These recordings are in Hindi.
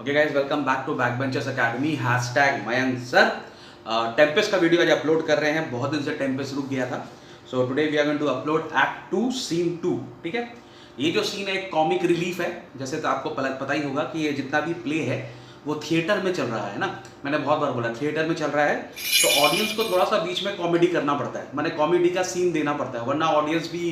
Okay guys, welcome back to Backbenchers Academy #Mayank sir. Tempest का वीडियो आज अपलोड कर रहे हैं। बहुत दिन से टेम्पेस्ट रुक गया था। So today we are going to upload act 2 scene 2। ठीक है, ये जो सीन है एक कॉमिक रिलीफ है। जैसे तो आपको पता ही होगा कि ये जितना भी प्ले है वो थिएटर में चल रहा है ना। मैंने बहुत बार बोला थिएटर में चल रहा है तो ऑडियंस को थोड़ा सा बीच में कॉमेडी करना पड़ता है, मैंने कॉमेडी का सीन देना पड़ता है, वरना ऑडियंस भी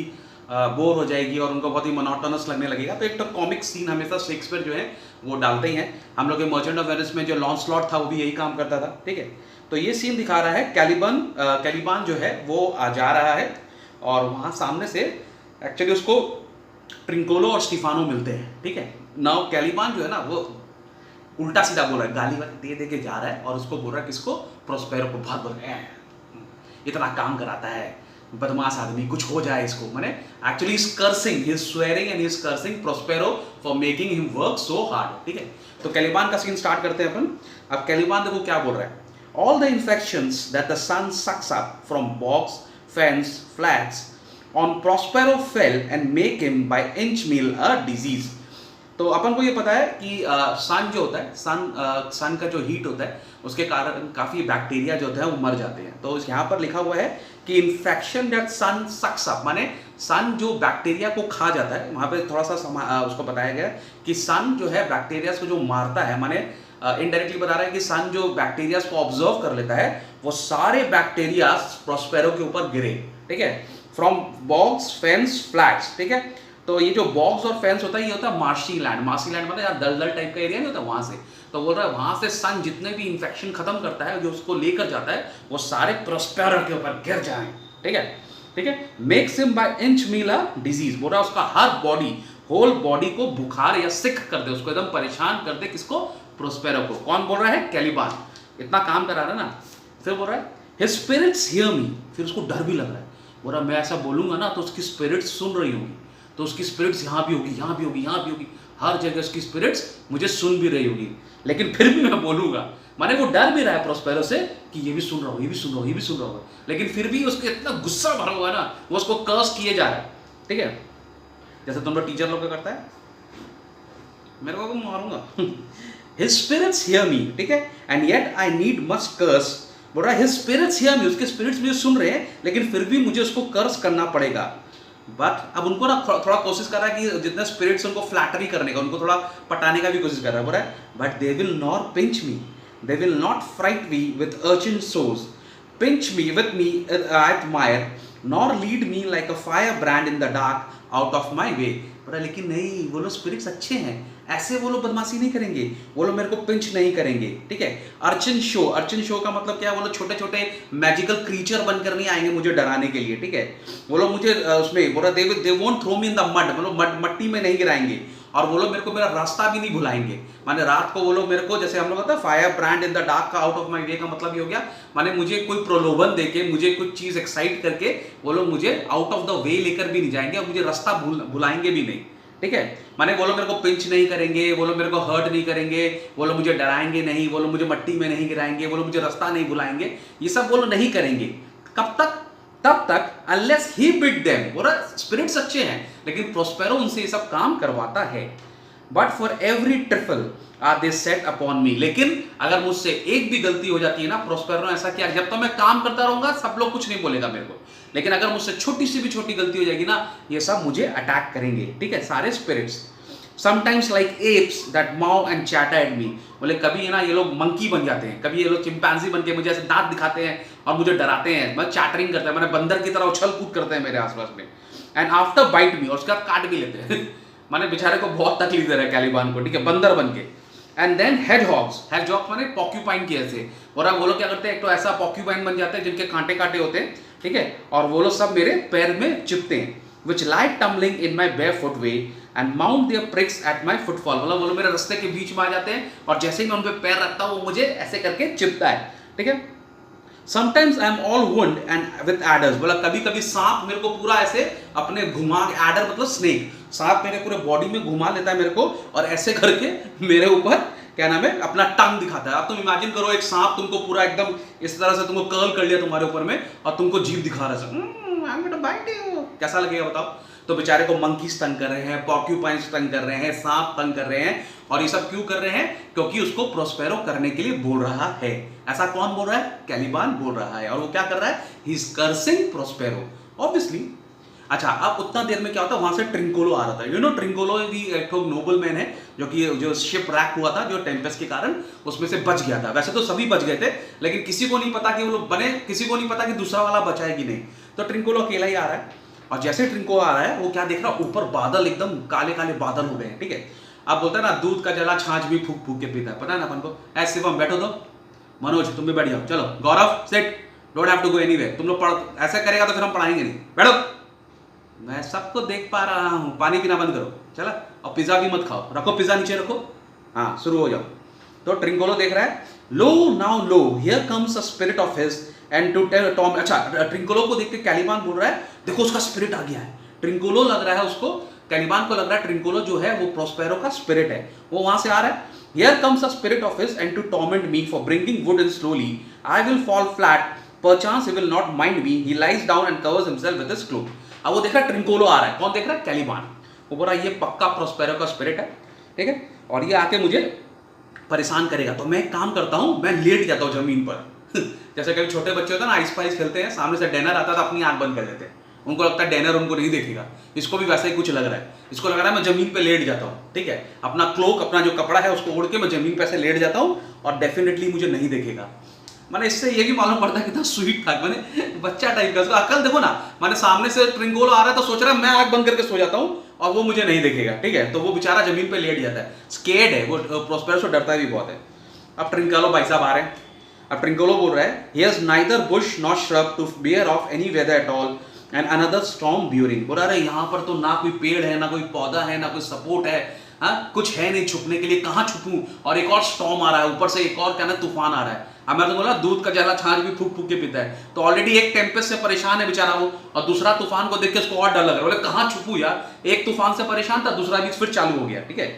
बोर हो जाएगी और उनको बहुत ही मोनोटोनस लगने लगेगा। तो एक तो कॉमिक सीन हमेशा शेक्सपियर जो है वो डालते ही हैं। हम लोग के मर्चेंट ऑफ वेनिस में जो लॉन्सलॉट था वो भी यही काम करता था। ठीक है, तो ये सीन दिखा रहा है कैलिबान जो है वो जा रहा है और वहाँ सामने से एक्चुअली उसको ट्रिंकोलो और स्टीफानो मिलते हैं। ठीक है, नाउ कैलिबान जो है ना वो उल्टा सीधा बोल रहा है, गाली वाली दे के जा रहा है और उसको बोल रहा है किसको, प्रोस्पेरो को। बहुत बोल रहा है इतना काम कराता है, बदमाश आदमी, कुछ हो जाए इसको। मैंने actually is cursing, he is swearing and he is cursing Prospero for making him work so hard. ठीक है, तो कैलिबान का सीन स्टार्ट करते हैं अपन। अब कैलिबान देखो क्या बोल रहा है, all the infections that the sun sucks up from bogs fens flats on Prospero fall and make him by inch meal a disease. तो अपन को ये पता है कि सन जो होता है, सन का जो हीट होता है उसके कारण काफ़ी बैक्टीरिया जो होता है वो मर जाते हैं। तो यहाँ पर लिखा हुआ है कि infection that sun sucks up, माने सन जो बैक्टीरिया को खा जाता है। वहाँ पे थोड़ा सा उसको बताया गया कि सन जो है बैक्टीरिया को जो मारता है, माने इनडायरेक्टली बता रहा है कि सन जो बैक्टीरिया को ऑब्जर्व कर लेता है वो सारे बैक्टीरिया प्रोस्पेरो के ऊपर गिरे। ठीक है, फ्रॉम बॉक्स फेंस फ्लैट्स। ठीक है, तो ये जो बॉक्स और फेंस होता है ये होता है मार्शी लैंड मतलब यार दलदल टाइप का एरिया नहीं होता, वहां से। तो बोल रहा है वहां से सन जितने भी इन्फेक्शन खत्म करता है, जो उसको लेकर जाता है, वो सारे प्रोस्पेरो के ऊपर गिर जाएं। ठीक है, ठीक है, makes him by inch meal a disease. बोल रहा है उसका हर बॉडी, होल बॉडी को बुखार या सिक कर दे, उसको एकदम परेशान कर दे। किसको, प्रोस्पेरो को। कौन बोल रहा है, कैलिबान। इतना काम करा रहा है ना। फिर बोल रहा है हिज स्पिरिट्स हियर मी, फिर उसको डर भी लग रहा है। बोल रहा मैं ऐसा बोलूंगा ना तो उसकी स्पिरिट्स सुन रही होगी, तो उसकी स्पिरिट्स यहाँ भी होगी, यहाँ भी होगी, यहाँ भी होगी, हर जगह उसकी स्पिरिट्स मुझे सुन भी रही होगी, लेकिन फिर भी मैं बोलूंगा। माने वो डर भी रहा है प्रोस्पेरो से कि ये भी सुन रहा हूँ, ये भी सुन रहा हूँ, ये भी सुन रहा हूँ, लेकिन फिर भी उसके इतना गुस्सा भरा हुआ है ना, वो उसको कर्स किए जा रहा है। ठीक है, जैसे तुम लोग टीचर लोग क्या करता है, मेरे को मारूंगा। हिज स्पिरिट्स हियर मी, ठीक है, and yet I needs must curse. बोल रहा है हिज स्पिरिट्स हियर मी, उसके स्पिरिट्स मुझे सुन रहे हैं, लेकिन फिर भी मुझे उसको कर्स करना पड़ेगा। बट अब उनको ना थोड़ा कोशिश कर रहा है कि जितने स्पिरिट्स उनको फ्लैटरी करने का, उनको थोड़ा पटाने का भी कोशिश कर रहा है। बोल रहा है but they will not pinch me, they will not fright me with urchin shows, pinch me with me at mire, nor lead me like a firebrand in the dark out of my way. बोला लेकिन नहीं, वो लोग स्पिरिट्स अच्छे हैं, ऐसे वो लोग बदमाशी नहीं करेंगे, वो लोग मेरे को पिंच नहीं करेंगे। ठीक है, अर्चिन शो का मतलब क्या है, वो लोग छोटे छोटे मैजिकल क्रीचर बनकर नहीं आएंगे मुझे डराने के लिए। ठीक है, वो लोग मुझे उसमें बोला they won't throw me in the mud, मतलब मट्टी में नहीं गिराएंगे, और वो लोग मेरे को मेरा रास्ता भी नहीं भुलाएंगे। माने रात को वो लोग मेरे को, जैसे हम लोग होता है fire brand in the dark का आउट ऑफ माई वे का मतलब ये हो गया, माने मुझे कोई प्रलोभन देके, मुझे कुछ चीज एक्साइट करके वो लोग मुझे आउट ऑफ द वे लेकर भी नहीं जाएंगे और मुझे रास्ता भुलाएंगे भी नहीं। ठीक है, माने वो लोग मेरे को पिंच नहीं करेंगे, वो लोग मेरे को हर्ट नहीं करेंगे, वो लोग मुझे डराएंगे नहीं, वो लोग मुझे मट्टी में नहीं गिराएंगे, वो लोग मुझे रास्ता नहीं भुलाएंगे, ये सब वो लोग नहीं करेंगे। कब तक, तब तक अनलेस ही बिट देम। बोला स्पिरिट्स अच्छे हैं लेकिन प्रोस्पेरो उनसे ये सब काम करवाता है। But for every trifle are they set upon me, लेकिन अगर मुझसे एक भी गलती हो जाती है ना, प्रोस्पेरो ने ऐसा किया, जब तक मैं काम करता रहूंगा सब लोग कुछ नहीं बोलेगा मेरे को, लेकिन अगर मुझसे छोटी सी भी छोटी गलती हो जाएगी ना, ये सब मुझे अटैक करेंगे। ठीक है, सारे spirits. Sometimes like apes that mow and chatter at me. बोले कभी ना ये लोग मंकी बन जाते हैं, कभी ये लोग चिंपैंजी बन के मुझे ऐसे दांत दिखाते हैं और मुझे डराते हैं, मतलब चैटरिंग करते हैं, मैंने बंदर की तरह उछल कूद करते हैं मेरे आसपास में। एंड आफ्टर बाइट मी, और उसके बाद काट भी लेते हैं। माने बेचारे को बहुत तकलीफ दे रहा है कैलिबान को। ठीक है, बंदर बन के। एंड देन हेडहॉग्स माने पॉक्यूपाइन की ऐसे, और अब वो लोग क्या करते हैं, एक तो ऐसा पॉक्यूपाइन बन जाते हैं जिनके कांटे कांटे होते हैं। ठीक है, और वो लोग सब मेरे पैर में चिपते हैं, which lie tumbling in my barefoot way and mount their pricks at my footfall। मतलब वो लोग मेरे रास्ते के बीच में आ जाते हैं और जैसे ही मैं उन पे पैर रखता हूँ वो मुझे ऐसे करके चिपता है। ठीक है, sometimes I am all wound and with aiders. बोला कभी कभी सांप मेरे को पूरा ऐसे अपने घुमा, एडर मतलब स्नेक, सांप मेरे पूरे बॉडी में घुमा लेता है मेरे को और ऐसे करके मेरे ऊपर क्या नाम है अपना टंग दिखाता है। अब तुम इमेजिन करो एक सांप तुमको पूरा एकदम इस तरह से तुमको कर्ल कर लिया तुम्हारे ऊपर में और तुमको जीभ दिखा रहा है, कैसा लगेगा बताओ। तो बेचारे को मंकीज तंग कर रहे हैं, पॉर्क्यूपाइंस तंग कर रहे हैं, सांप तंग कर रहे हैं। और ये सब क्यों कर रहे हैं? क्योंकि उसको प्रोस्पेरो करने के लिए बोल रहा है। ऐसा कौन बोल रहा है? कैलिबान बोल रहा है। और वो क्या कर रहा है? He is cursing Prospero obviously. अच्छा, अब उतना देर में क्या होता है, वहां से ट्रिंकोलो आ रहा था। यू नो ट्रिंकोलो भी एक नोबल मैन है जो शिप रैक हुआ था जो टेम्पेस्ट के कारण, उसमें से बच गया था। वैसे तो सभी बच गए थे, लेकिन किसी को नहीं पता कि वो लोग बने, किसी को नहीं पता कि दूसरा वाला बचा है कि नहीं। तो ट्रिंकोलो अकेला ही आ रहा है, और जैसे ट्रिंकोलो आ रहा है वो क्या देख रहा है, ऊपर बादल एकदम काले काले बादल हो गए हैं। ठीक है, आप बोलते हैं ना दूध का जला छाछ भी फूक फूक के पीता है, पता है ना अपन को। ऐसे शिवम बैठो, तो मनोज तुम भी बैठ जाओ, चलो Gaurav set, don't have to go anywhere. तुम लोग पढ़ ऐसा करेगा तो फिर हम पढ़ाएंगे नहीं, बैठो। मैं सबको देख पा रहा हूं, पानी पीना बंद करो, चला। और पिज्जा भी मत खाओ, रखो पिज्जा नीचे रखो। हाँ, शुरू हो जाओ। तो ट्रिंकोलो देख रहा है, lo now lo here comes a spirit of his and to torment. अच्छा, ट्रिंकोलो को देख के कैलिबान बोल रहा है, देखो उसका स्पिरिट आ गया है। ट्रिंकोलो लग रहा है उसको, कैलिबान को लग रहा है ट्रिंकोलो जो है वो प्रोस्पेरो का स्पिरिट है, वो वहां से आ रहा है। Here comes a spirit of his and to torment me for bringing wood in slowly. I will fall flat. Perchance he will not mind me. He lies down and covers himself with his cloak. अब वो देख रहा है ट्रिंकोलो आ रहा है। कौन देख रहा है? कैलिबान। वो बोल रहा है ये पक्का प्रोस्पेरो का स्पिरिट है, ठीक है, और ये आके मुझे परेशान करेगा। तो मैं एक काम करता हूँ, मैं लेट जाता हूँ जमीन पर। जैसे कभी छोटे बच्चे होते हैं ना, आइस पाइस खेलते हैं, सामने से डेनर आता है तो अपनी आंख बंद कर देते हैं, उनको लगता है डेनर उनको नहीं देखेगा। इसको भी वैसा ही कुछ लग रहा है, इसको लग रहा है मैं जमीन पे लेट जाता हूँ, ठीक है, अपना क्लोक, अपना जो कपड़ा है उसको ओढ़ के मैं जमीन पे ऐसे लेट जाता हूँ और डेफिनेटली मुझे नहीं देखेगा। मैंने इससे ये भी मालूम पड़ता है कितना स्वीट था, मैंने बच्चा टाइप का, उसको अकल देखो ना। मैंने सामने से ट्रिंकोलो आ रहा है तो सोच रहा है मैं आंख बंद करके सो जाता हूँ और वो मुझे नहीं देखेगा, ठीक है। तो वो बेचारा जमीन पे लेट जाता है, स्केर्ड है वो, प्रोस्पेरो से डरता भी बहुत है। अब ट्रिंकोलो भाई साहब आ रहे हैं। अब ट्रिंकोलो बोल रहा है, he has neither bush nor shrub to bear off any weather at all and another storm brewing। बोल रहा है यहाँ पर तो ना कोई पेड़ है, ना कोई पौधा है, ना कोई सपोर्ट है, हाँ कुछ है नहीं छुपने के लिए, कहाँ छुपूं, और एक और स्टॉर्म आ रहा है, ऊपर से एक और क्या ना तूफान आ रहा है। अब मैं तो बोला दूध का जला छाछ भी फूक फूक के पीता है, तो ऑलरेडी एक टेम्पेस्ट से परेशान है बेचारा वो, और दूसरा तूफान को देख के उसको और डर लग रहा है। बोले कहाँ छुपूं यार, एक तूफान से परेशान था, दूसरा भी फिर चालू हो गया, ठीक है।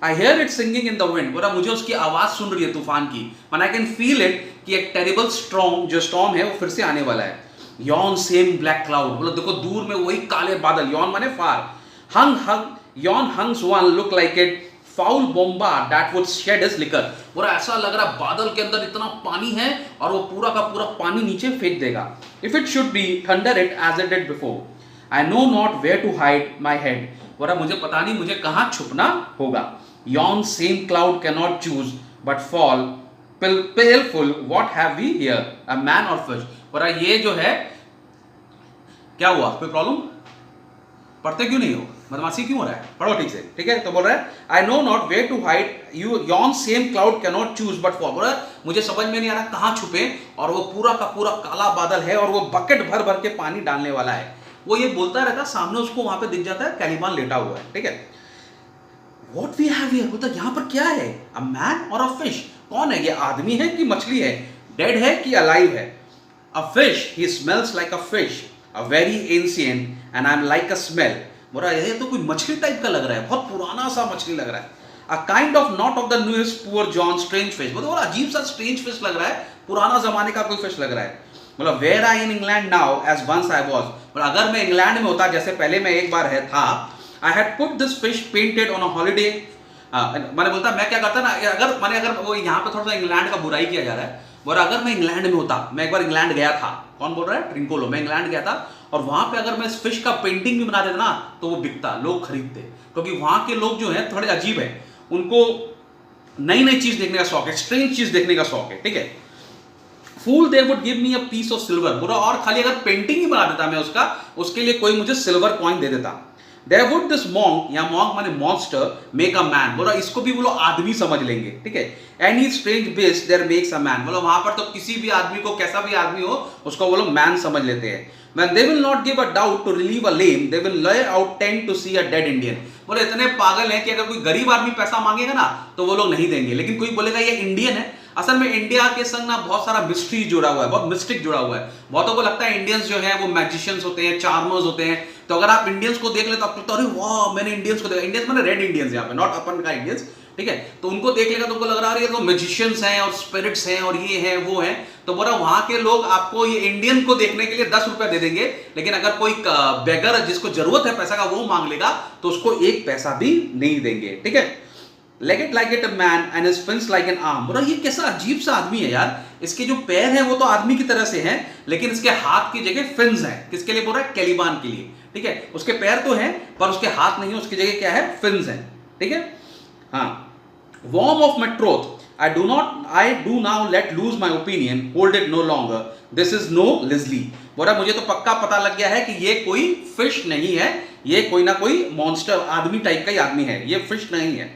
I hear it singing in the wind. बोला मुझे उसकी आवाज सुन रही है तूफान की, but I can feel it कि एक टेरिबल स्टॉर्म, जो स्टॉर्म है वो फिर से आने वाला है। Yon same black cloud. बोला देखो दूर में वही काले बादल, यॉन माने far, hung hung yon hangs one look like it foul bombard that would shed his liquor. बोला ऐसा लग रहा बादल के अंदर इतना पानी है और वो पूरा का पूरा पानी नीचे फेंक देगा। If it should be thunder it as it did before. I know not where to hide my head. बोला मुझे पता नहीं मुझे कहाँ छुपना होगा। Yon same cloud cannot choose but fall baleful. What have we here? A man or fish? बोला ये जो है क्या हुआ, कोई प्रॉब्लम? पढ़ते क्यों नहीं हो, बदमाशी क्यों हो रहा है, पढ़ो ठीक से, ठीक है। तो बोल रहा है I know not where to hide you. Yon same cloud cannot choose but fall. बोला मुझे समझ में नहीं आ रहा कहाँ छुपे, और वो पूरा का पूरा काला बादल है और वो बकेट भर भर के पानी डालने वाला है। वो ये बोलता रहता, सामने उसको वहां पे दिख जाता है कैलिबान लेटा हुआ है, ठीक है। What we have here? बोलता यहाँ पर क्या है? A man or a fish? कौन है ये, आदमी है कि मछली है, डेड है कि अलाइव है? A fish, he smells like a fish, a very ancient and I'm like a smell. बोला ये तो कोई मछली टाइप का लग रहा है, बहुत पुराना सा मछली लग रहा है। A kind of not of the newest poor John strange fish। बोला अजीब सा strange fish लग रहा है, पुराना जमाने का कोई फिश लग रहा है। बोला where I in England now as once I was। बोला अगर मैं इंग्लैंड में होता जैसे पहले मैं एक बार है था, I had put this fish painted on a holiday। मैंने बोलता मैं क्या करता ना, अगर वो यहाँ पे थोड़ा सा इंग्लैंड का बुराई किया जा रहा है, और अगर मैं इंग्लैंड में होता, मैं एक बार इंग्लैंड गया था, कौन बोल रहा है, ट्रिंकोलो, मैं इंग्लैंड गया था, और वहां पे अगर मैं इस फिश का पेंटिंग भी बना देता ना तो वो बिकता, लोग खरीदते, क्योंकि वहां के लोग जो है थोड़े अजीब है, उनको नई नई चीज देखने का शौक है, स्ट्रेंज चीज देखने का शौक है, ठीक है। Fool they would give me a piece of silver. बोला और खाली अगर पेंटिंग ही बना देता मैं उसका, उसके लिए कोई मुझे सिल्वर कॉइन दे देता। There would this monk, या monk माने monster, make a man। बोला इसको भी बोलो आदमी समझ लेंगे, ठीक है। Any strange beast there makes a man। बोलो वहां पर तो किसी भी आदमी को, कैसा भी आदमी हो, उसको बोलो मैन समझ लेते हैं। When they will not give a doubt to relieve a lame, they will lay out tent to see a dead Indian। बोले इतने पागल हैं कि अगर कोई गरीब आदमी पैसा मांगेगा ना तो वो लोग नहीं देंगे, लेकिन कोई बोलेगा ये इंडियन है। असल में इंडिया के संग ना बहुत सारा मिस्ट्री जुड़ा हुआ है, बहुत मिस्टिक जुड़ा हुआ है। बहुतों को लगता है इंडियंस जो है वो मैजिशियंस होते हैं, चार्मर्स होते हैं। तो अगर आप इंडियंस को देख ले तो आप कहते अरे वाह मैंने इंडियंस को देखा। इंडियंस मैंने रेड इंडियंस, यहाँ पे नॉट अपन का इंडियंस, ठीक है। तो उनको देख लेगा तो उनको लग रहा है ये तो मैजिशियंस हैं और स्पिरिट्स हैं और ये हैं वो हैं, तो बोला वहां के लोग आपको ये इंडियन को देखने के लिए 10 रुपए दे देंगे, लेकिन अगर कोई बेगर जिसको जरूरत है पैसा का वो मांग लेगा तो उसको 1 पैसा भी नहीं देंगे, ठीक है। Leg it like it a man and his fins like an arm. बोला ये कैसा अजीब सा आदमी है यार, इसके जो पैर हैं वो तो आदमी की तरह से हैं, लेकिन इसके हाथ की जगह फिन्स हैं। किसके लिए बोल रहा है? कैलिबान के लिए, ठीक है। उसके पैर तो हैं पर उसके हाथ नहीं है, उसकी जगह क्या है? फिन्स हैं, ठीक है। हाँ, warm of my troth I do now let loose my opinion, hold it no longer, this is no Leslie। बोला मुझे तो पक्का पता लग गया है कि ये कोई फिश नहीं है, ये कोई ना कोई मॉन्स्टर आदमी टाइप का ही आदमी है, ये फिश नहीं है,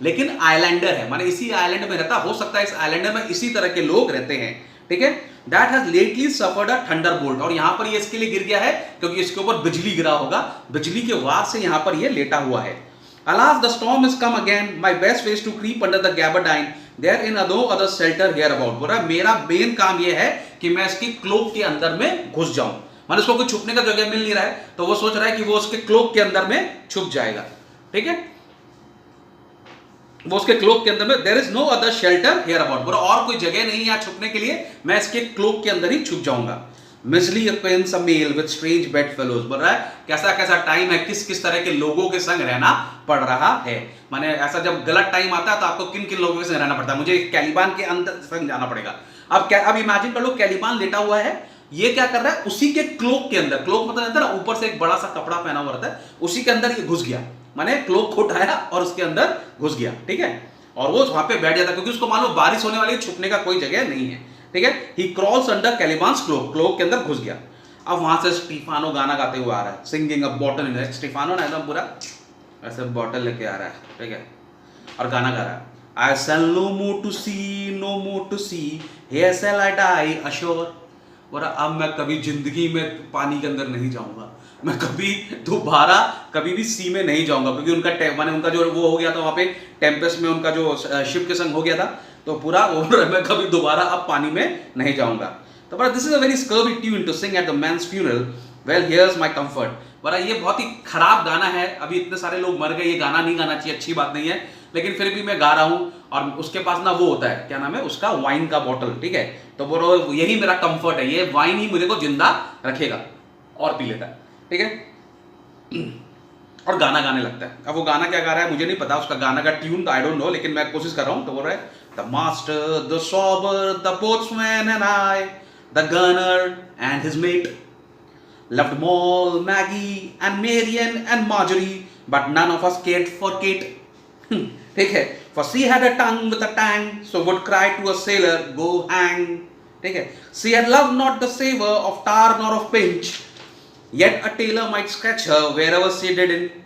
लेकिन आइलैंडर है, माने इसी आइलैंड में रहता, हो सकता है इस आइलैंड में इसी तरह के लोग रहते हैं, ठीक है। That has lately suffered a thunderbolt, और यहां पर ये इसके लिए गिर गया है क्योंकि इसके ऊपर बिजली गिरा होगा, बिजली के वार से यहां पर ये लेटा हुआ है। Alas, the storm has come again. My best way is to creep under the gabardine. There in no other shelter here about. बोला मेरा मेन काम ये है कि मैं इसकी क्लोक के अंदर में घुस जाऊं, माने उसको कोई छुपने का जगह मिल नहीं रहा है, तो वो सोच रहा है कि वो उसके क्लोक के अंदर में छुप जाएगा, ठीक है। वो उसके क्लोक के अंदर में, there is no other shelter here about, बोला और कोई जगह नहीं है छुपने के लिए, मैं इसके क्लोक के अंदर ही छुप जाऊंगा। Misery acquaints a male with strange bedfellows. बोल रहा है कैसा कैसा टाइम है, किस किस तरह के लोगों के संग रहना पड़ रहा है, माने ऐसा जब गलत टाइम आता है तो आपको किन किन लोगों के संग रहना पड़ता है, मुझे कैलिबान के अंदर संग जाना पड़ेगा। अब इमेजिन कर लो कैलिबान लेटा हुआ है, ये क्या कर रहा है? उसी के क्लोक के अंदर, क्लोक मतलब अंदर ऊपर से एक बड़ा सा कपड़ा पहना हुआ रहता है, उसी के अंदर ये घुस गया, माने क्लोक को उठाया और उसके अंदर घुस गया, ठीक है। और वो वहां पे बैठ जाता क्योंकि उसको मालूम बारिश होने वाली, छुपने का कोई जगह नहीं है, ठीक है। ही क्रॉल्स अंडर कैलिबान्स क्लोक, क्लोक के अंदर घुस गया। अब वहां से स्टीफानो गाना गाते हुए आ रहा है, singing a bottle in. Stefano ना एकदम पूरा ऐसे बॉटल लेके आ रहा है, ठीक है, और गाना गा रहा है। I shall no more to sea, no more to sea, here shall I die ashore. बोला अब मैं कभी जिंदगी में पानी के अंदर नहीं जाऊंगा, मैं कभी दोबारा कभी भी सी में नहीं जाऊंगा, क्योंकि उनका माने उनका जो वो हो गया था वहां पे टेम्पेस्ट में, उनका जो शिप के संग हो गया था, तो पूरा मैं कभी दोबारा अब पानी में नहीं जाऊंगा। तो बड़ा this is a very scurvy tune to sing at the man's funeral, well here's my comfort. बड़ा ये बहुत ही खराब गाना है, अभी इतने सारे लोग मर गए, ये गाना नहीं गाना चाहिए, अच्छी बात नहीं है, लेकिन फिर भी मैं गा रहा हूं। और उसके पास ना वो होता है, क्या नाम है उसका, वाइन का बॉटल, ठीक है, तो बोलो यही मेरा कंफर्ट है, ये वाइन ही मुझे को जिंदा रखेगा, और पी लेता है, ठीक है। और गाना गाने लगता है। अब वो गाना क्या गा रहा है मुझे नहीं पता, उसका गाना का ट्यून आई डोंट नो, लेकिन मैं कोशिश कर रहा हूं। तो बोल रहा है the master, the swabber, the boatswain and I, the gunner and his mate loved Moll, Maggie and Marian and Marjorie, but none of us cared for Kate। ठीक है, for she had a tongue with a tang, so would cry to a sailor, go hang। ठीक है, she had loved not the savor of tar nor of pinch, yet a tailor might scratch her wherever she didn't,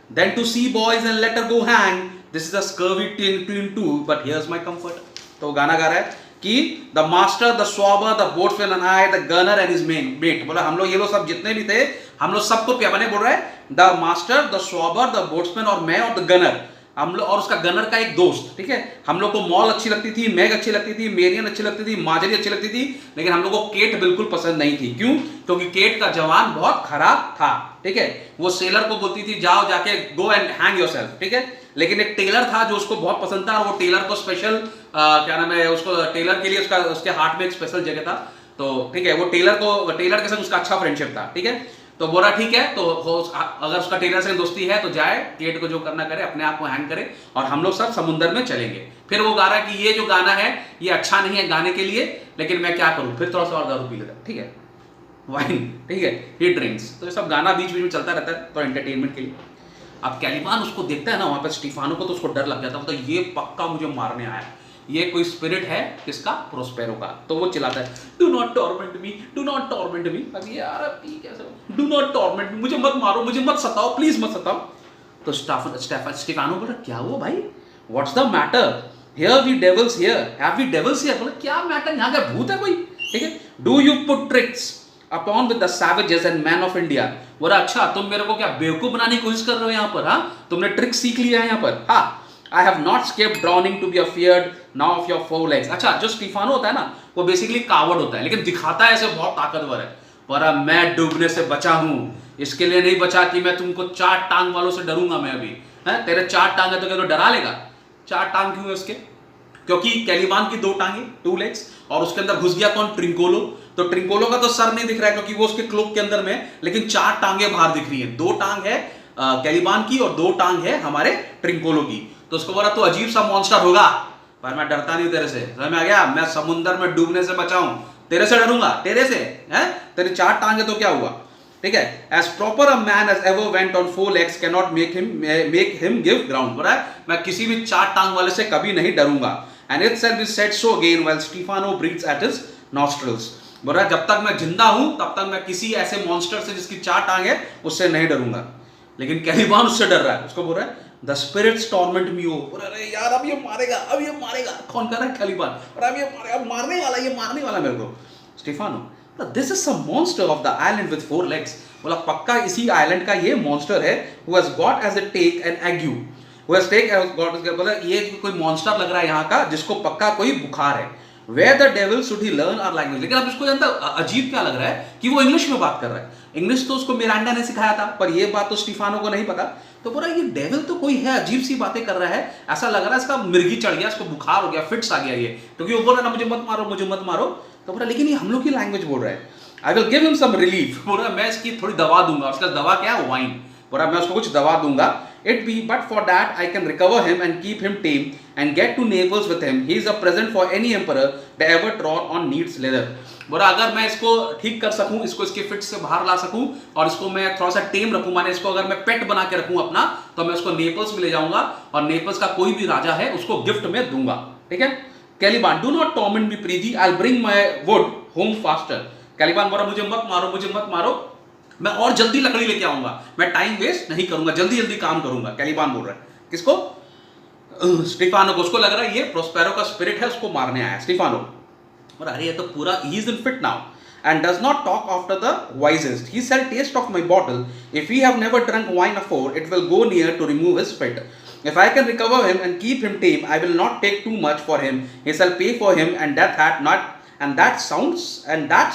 then to see boys and let her go hang, this is a scurvy tune too, but here's my comfort। तो गाना गा रहा है कि the master, the swabber, the boatswain and I, the gunner and his mate. बोला हम लोग ये लोग सब जितने भी थे, हम लोग सबको क्या बने, बोल रहा है the master, the swabber, the बोट्समैन और मैं और द गनर, हम लोग और उसका गनर का एक दोस्त, ठीक है। हम लोग को मॉल अच्छी लगती थी, मैग अच्छी लगती थी, मेरियन अच्छी लगती थी, मार्जरी अच्छी लगती थी, लेकिन हम लोग को केट बिल्कुल पसंद नहीं थी। क्यों? क्योंकि केट का जवान बहुत खराब था, ठीक है। वो सेलर को बोलती थी जाओ जाके गो एंड हैंग योरसेल्फ, ठीक है। लेकिन एक टेलर था जो उसको बहुत पसंद था, और वो टेलर को स्पेशल क्या नाम है, उसको टेलर के लिए उसके हार्ट में एक स्पेशल जगह था, तो ठीक है। वो टेलर के संग उसका अच्छा फ्रेंडशिप था, ठीक है। तो बोला ठीक है, तो अगर उसका टेलर से दोस्ती है तो जाए, केट को जो करना करे, अपने आप को हैंग करे, और हम लोग सब समुद्र में चलेंगे। फिर वो गा रहा है कि ये जो गाना है ये अच्छा नहीं है गाने के लिए, लेकिन मैं क्या करूं, फिर थोड़ा सा और दारू पी लेता, ठीक है, वाइन, ठीक है, ही ड्रिंक्स। तो ये सब गाना बीच बीच में चलता रहता है, तो एंटरटेनमेंट के लिए। अब कैलिबान उसको देखता है ना वहां पर स्टीफानो को, तो उसको डर लग जाता है, तो ये पक्का मुझे मारने आया, ये कोई स्पिरिट है किसका, प्रोस्पेरो का। तो वो चिल्लाता है do not torment me, do not torment me. अब यार कैसे, डू नॉट टॉर्मेंट मी, मुझे मत मारो, मुझे मत सताओ, प्लीज मत सताओ। तो स्टीफानो बोला क्या हुआ भाई, what's the matter, here we devils here, have we devils here. बोला क्या मैटर, यहाँ का भूत है कोई, ठीक है। Do you put tricks upon with the savages and man of India. बोला अच्छा तुम मेरे को क्या बेवकूफ बनाने की कोशिश कर रहे हो यहाँ पर, हाँ तुमने ट्रिक सीख लिया है यहाँ पर, हाँ। I have not escaped drowning to be afeared now of your four legs। अच्छा जो स्टीफानो होता है ना, वो बेसिकली कावर्ड होता है, लेकिन दिखाता है ऐसे बहुत ताकतवर है। पर मैं डूबने से बचा हूं, इसके लिए नहीं बचा कि मैं तुमको 4 टांग वालों से डरूंगा मैं अभी, है तेरे 4 टांग है तो क्या तो डरा लेगा, 4 टांग क्यों है उसके? क्योंकि कैलिबान की 2 टांगे, 2 लेग्स, और उसके अंदर घुस गया कौन? ट्रिंकोलो। तो ट्रिंकोलो का तो सर नहीं दिख रहा है क्योंकि वो उसके क्लोक के अंदर में, लेकिन 4 टांगे बाहर दिख रही हैं। 2 टांग है कैलिबान की और 2 टांग है हमारे ट्रिंकोलो की। तो उसको बोला तो अजीब सा मॉन्स्टर होगा, पर मैं डरता नहीं तेरे से, समझ में आ गया? मैं समुद्र में डूबने से बचाऊं, तेरे से डरूंगा? तेरे से है? तेरे 4 टांगे तो क्या हुआ, ठीक है? As proper a man as ever went on 4 legs cannot make him give ground. बोला मैं किसी भी 4 टांग वाले से कभी नहीं डरूंगा। And itself is said so again while Stefano breathes at his nostrils। बोला जब तक मैं जिंदा हूं तब तक मैं किसी ऐसे मॉन्स्टर से जिसकी 4 टांग है उससे नहीं डरूंगा। लेकिन कैलिबान उससे डर रहा है। उसको बोल रहा है द स्पिरिट्स टॉर्मेंट मी ओ। बोल रहा है यार अब ये मारेगा, अब ये मारेगा। कौन कर रहा है? कैलिबान। और अब ये मारेगा, अब मारने वाला, ये मारने वाला मेरे को। Stephano this is some monster of the island with 4 legs। बोला पक्का इसी आइलैंड का ये मॉन्स्टर है who has got as a take an ague। बोला ये कोई मॉन्स्टर लग रहा है यहाँ का जिसको पक्का कोई बुखार है। Where the devil should he learn our language। लेकिन अब इसको जानता अजीब क्या लग रहा है कि वो इंग्लिश में बात कर रहा है। इंग्लिश तो उसको मिरांडा ने सिखाया था, पर ये बात तो स्टीफानो को नहीं पता। तो बोला ये डेविल तो कोई है, अजीब सी बातें कर रहा है, ऐसा लग रहा है इसका मिर्गी चढ़ गया, इसको बुखार हो गया, फिट्स आ गया ये, क्योंकि वो बोल रहा है ना मुझे मत मारो, मुझे मत मारो। तो बोला लेकिन ये हम लोग की लैंग्वेज बोल रहा है। I will give him some relief. बोल रहा मैं इसकी थोड़ी दवा दूंगा। उसका दवा क्या है? वाइन। बोल रहा मैं उसको कुछ दवा दूंगा। It be but for that I can recover him and keep him tame and get to Naples with him. He is a present for any emperor that ever trod on neat's leather। बोला अगर मैं इसको ठीक कर सकूं, इसको इसके फिट से बाहर ला सकूं और इसको मैं थोड़ा सा टेम रखूं, माने इसको अगर मैं पेट बना के रखूं अपना, तो मैं उसको नेपल्स में ले जाऊंगा और नेपल्स का कोई भी राजा है उसको गिफ्ट में दूंगा। ठीक है? Caliban do not torment me prithee, I will bring my wood home faster. Caliban बोला मुझे मत मारो, मुझे मत मारो, मैं और जल्दी लकड़ी लेके आऊंगा, मैं टाइम वेस्ट नहीं करूंगा, जल्दी जल्दी काम करूंगा। कैलिबान बोल रहा है किसको? स्टीफानो को। उसको लग रहा है ये प्रोस्पेरो का स्पिरिट है, उसको मारने आया स्टीफानो। और अरे ये तो पूरा he is in fit now and does not talk after the wisest। He shall taste of my bottle, if he have never drunk wine afore, it will go near to remove his fit। If I can recover him and keep him tame, I will not take too much for him, he shall pay for him and death hath not, and that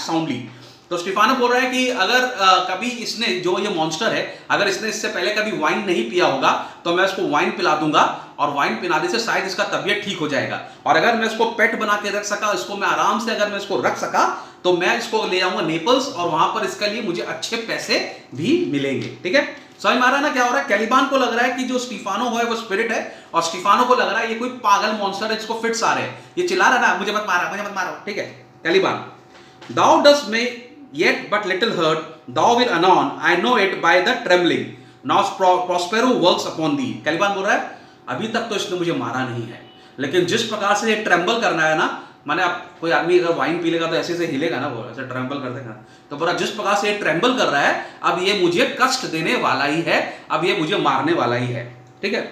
soundly। तो स्टीफानो बोल रहा है कि अगर कभी इसने, जो ये मॉन्स्टर है, अगर इसने इससे पहले कभी वाइन नहीं पिया होगा तो मैं इसको वाइन पिला दूंगा और वाइन पिलाने से शायद इसका तबीयत ठीक हो जाएगा। और अगर मैं इसको पेट बना के रख सका, इसको मैं आराम से अगर मैं इसको रख सका तो मैं इसको ले जाऊंगा नेपल्स और वहां पर इसके लिए मुझे अच्छे पैसे भी मिलेंगे। ठीक है? समझ में आ रहा है ना क्या हो रहा है? कैलिबान को लग रहा है कि जो स्टीफानो है वो स्पिरिट है और स्टीफानो को लग रहा है ये कोई पागल मॉन्स्टर है, इसको फिट्स आ रहे हैं, ये चिल्ला रहा है ना मुझे मत मारो, मुझे मत मारो। ठीक है? कैलिबान thou dost me yet but little hurt, thou will anon, I know it by the trembling, now Prospero works upon thee। कैलिबान बोल रहा है अभी तक तो इसने मुझे मारा नहीं है, लेकिन जिस प्रकार से ये ट्रेम्बल करना है ना, माने आप कोई आदमी अगर वाइन पी लेगा तो ऐसे से हिलेगा ना, वो ऐसे ट्रेम्बल कर देगा। तो बोला जिस प्रकार से ये ट्रेम्बल कर रहा है अब ये मुझे कष्ट देने वाला ही है, अब ये मुझे मारने वाला ही है। ठीक है?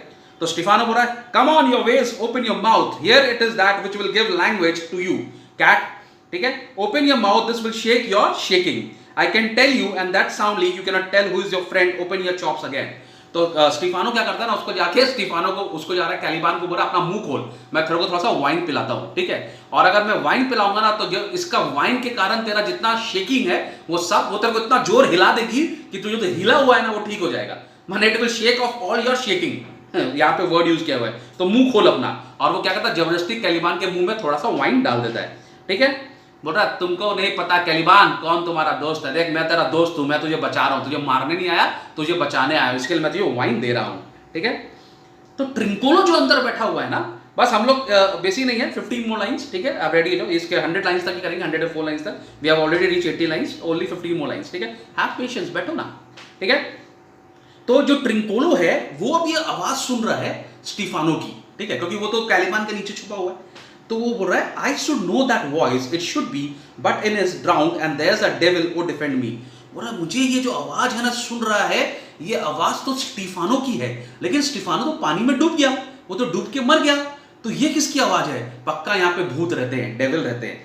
तो स्टीफानो बोल रहा है come on your ways, open your mouth, here it is that which will give language to you cat. ठीक है? Open your mouth, this will shake your shaking, I can tell you and that soundly you can not tell who is your friend, open your chops again. तो स्टीफानो क्या करता है ना, उसको जाके स्टीफानो को, उसको जा रहा है कैलिबान को बोल रहा है अपना मुंह खोल, मैं तेरे को थोड़ा सा वाइन पिलाता हूं। ठीक है? और अगर मैं वाइन पिलाऊंगा ना तो जो इसका वाइन के कारण तेरा जितना शेकिंग है वो सब, वो तेरे को इतना जोर हिला देगी कि तुझे तो हिला हुआ है ना वो ठीक हो जाएगा। माने it will shake of all your shaking, यहाँ पे वर्ड यूज किया हुआ है। तो मुंह खोल अपना। और वो क्या करता है, जबरदस्ती कैलिबान के मुंह में थोड़ा सा वाइन डाल देता है। ठीक है? बोल रहा तुमको नहीं पता कैलिबान कौन तुम्हारा दोस्त है, देख मैं तेरा दोस्त हूं, मैं तुझे बचा रहा हूं, तुझे मारने नहीं आया, तुझे बचाने आया, इसके लिए मैं तुझे वाइन दे रहा हूं। ठीक है? तो ट्रिंकोलो जो अंदर बैठा हुआ है ना, बस हम लोग बेसी नहीं है, 15 मोर लाइंस। ठीक है? आप रेडी हो, इसके 100 लाइंस तक ही करेंगे, 104 लाइंस तक। We have already reach 80 lines, only 15 more lines. ठीक है? हैव पेशेंस, बैठो ना। ठीक है? तो जो ट्रिंकोलो है वो अब ये आवाज सुन रहा है स्टीफानो की। ठीक है? क्योंकि वो तो कैलिबान के नीचे छुपा हुआ है। तो वो बोल रहा है I should know that voice, it should be but in is drowned and there is a devil वो डिफेंड मी। बोल रहा मुझे ये जो आवाज है ना सुन रहा है, ये आवाज तो स्टीफानो की है, लेकिन स्टीफानो तो पानी में डूब गया, वो तो डूब के मर गया, तो ये किसकी आवाज है? पक्का यहाँ पे भूत रहते हैं, डेविल रहते हैं।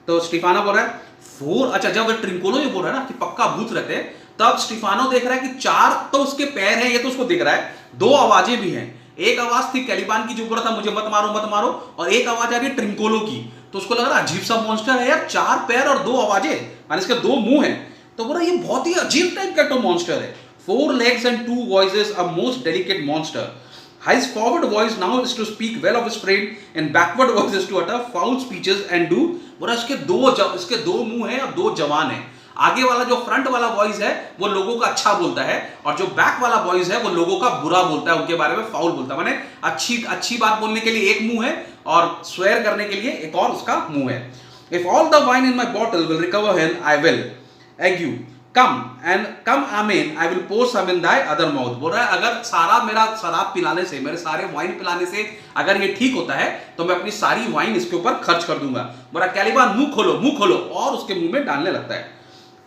तो स्टीफानो बोल रहा है अच्छा जब ट्रिंकोलो ये बोल रहा है ना कि पक्का भूत रहते हैं, तब स्टीफानो देख रहा है कि 4 तो उसके पैर हैं, ये तो उसको दिख रहा है, 2 आवाजें भी हैं। एक आवाज थी कैलिबान की जो बोल रहा था मुझे मत मारो मत मारो, और एक आवाज आ रही ट्रिंकोलो की। तो उसको लग रहा अजीब सा मॉन्स्टर है यार, 4 पैर और 2 आवाजें, माने इसके 2 मुंह हैं। तो बोल रहा ये बहुत ही अजीब टाइप का तो मॉन्स्टर है। 4 legs and 2 voices, a most delicate monster। His forward voice now is to speak well of his friend, and backward voice is to utter foul speeches and do. बोला इसके दो मुंह हैं और दो जवान हैं. आगे वाला जो फ्रंट वाला वॉइस है वो लोगों का अच्छा बोलता है, और जो बैक वाला वॉइस है वो लोगों का बुरा बोलता है, उनके बारे में फाउल बोलता है. माने अच्छी बात बोलने के लिए एक मुंह है और स्वेयर करने के लिए एक और उसका मुंह है. If all the wine in my bottle will recover him, I will. Ague, come, amen. I will pour some in thy other mouth. बोल रहा है अगर सारा मेरा शराब पिलाने से, मेरे सारे वाइन पिलाने से अगर ये ठीक होता है तो मैं अपनी सारी वाइन इसके ऊपर खर्च कर दूंगा. बोल रहा कैलिबान मुंह खोलो, और उसके मुंह में डालने लगता है.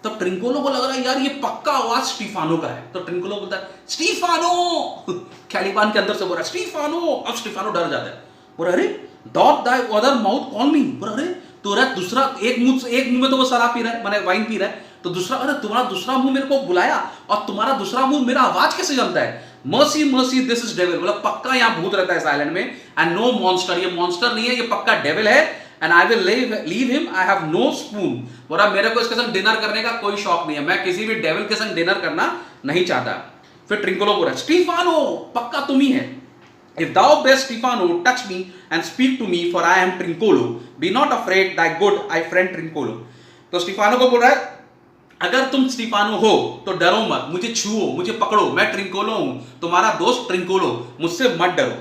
तब ट्रिंकोलो को लग रहा है यार ये पक्का आवाज स्टीफानो का है. तो ट्रिंकोलो बोलता है स्टीफानो. कैलिबान के अंदर से बोल रहा है स्टीफानो. अब स्टीफानो डर जाता है. बोल रहा अरे डॉट दाई अदर माउथ कॉल मी. बोल अरे तो दूसरा एक मुंह में तो वो शराब पी रहा है, माने वाइन पी रहा है, तो दूसरा अरे तुम्हारा दूसरा मुंह मेरे को बुलाया और तुम्हारा दूसरा मुंह मेरा आवाज कैसे जानता है. Mercy this is devil. बोला पक्का यहाँ भूत रहता है इस आइलैंड में. एंड नो मॉन्स्टर, ये मॉन्स्टर नहीं है, ये पक्का डेविल है. And I will leave him, I have no spoon. बोला मेरे को इसके संग डिनर करने का कोई शौक नहीं है, मैं किसी भी डेविल के संग डिनर करना नहीं चाहता. फिर ट्रिंकोलो बोला स्टीफानो पक्का तुम ही है. If thou best Stefano, touch me and speak to me, for I am Trincolo. Be not afraid, thy good, I friend Trincolo. तो स्टीफानो को बोल रहा है अगर तुम स्टीफानो हो तो डरो मत, मुझे छुओ, मुझे पकड़ो, मैं ट्रिंकोलो हूं, तुम्हारा दोस्त ट्रिंकोलो, मुझसे मत डरो.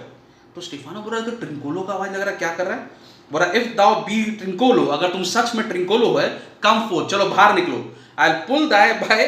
तो स्टीफानो बोल रहा है तो ट्रिंकोलो का आवाज लग रहा है क्या कर रहा है. बोल रहा इफ दाउ बी ट्रिंकोलो, अगर तुम सच में ट्रिंकोलो है, कम फोर्थ, चलो बाहर निकलो. आई पुल दाई बाय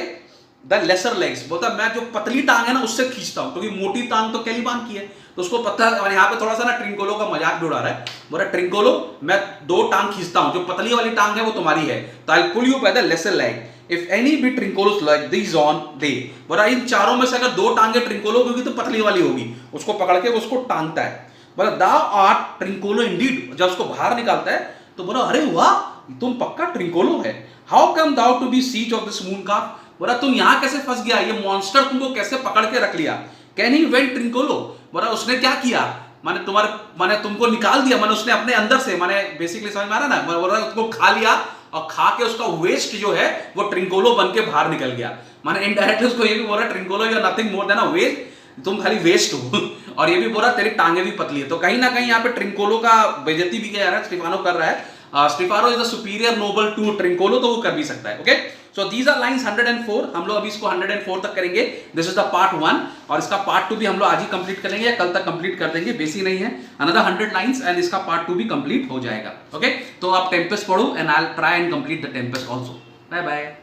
द लेसर लेग्स. बोलता मैं जो पतली टांग है ना उससे खींचता हूं, क्योंकि मोटी टांग तो कैलिबान की है, तो उसको पता है. यहाँ पे थोड़ा सा ना ट्रिंकोलो का मजाक उड़ा रहा है. बोला ट्रिंकोलो मैं दो टांग खींचता हूं, जो पतली वाली टांग है वो तुम्हारी है, तो I pull you by the lesser leg. If any be Trinculo's like this on they. बोला इन चारों में से अगर दो टांगे ट्रिंकोलो की होगी तो पतली वाली होगी, उसको पकड़ के उसको टांगता है. बोला दा आर्ट ट्रिंकोलो इंडीड. जब उसको बाहर निकालता है तो बोला अरे वाह तुम पक्का ट्रिंकोलो है. How come thou to be siege of this mooncalf. बोला तुम यहां कैसे फंस गया, ये मॉन्स्टर तुमको कैसे पकड़ के रख लिया. Can he went Trinculo. बोला उसने क्या किया, माने तुमको निकाल दिया, माने उसने अपने अंदर से, माने बेसिकली समझ में आ रहा ना, बोला उसको खा लिया और खा के उसका वेस्ट जो है वो ट्रिंकोलो बन के बाहर निकल गया. माने इनडायरेक्टली उसको ये भी बोला Trinculo you are nothing more than a waste, तुम खाली वेस्ट हो. और ये भी बोला तेरी टांगे भी पतली है. तो कहीं ना कहीं यहाँ पे ट्रिंकोलो का बेइज्जती भी किया जा रहा है, स्टीफानो कर रहा है. Stephano is the superior noble to Trinculo, तो वो कर भी सकता है. Okay, so these are lines 104. हम लोग अभी इसको 104 तक करेंगे. दिस इज द पार्ट 1, और इसका पार्ट 2 भी हम लोग आज ही कंप्लीट करेंगे या कल तक कंप्लीट कर देंगे, बेसी नहीं है. अनदर 100 लाइंस एंड इसका पार्ट 2 भी कंप्लीट हो जाएगा. ओके, तो आप टेम्पेस्ट पढ़ो and I will try and complete the Tempest also. Bye bye.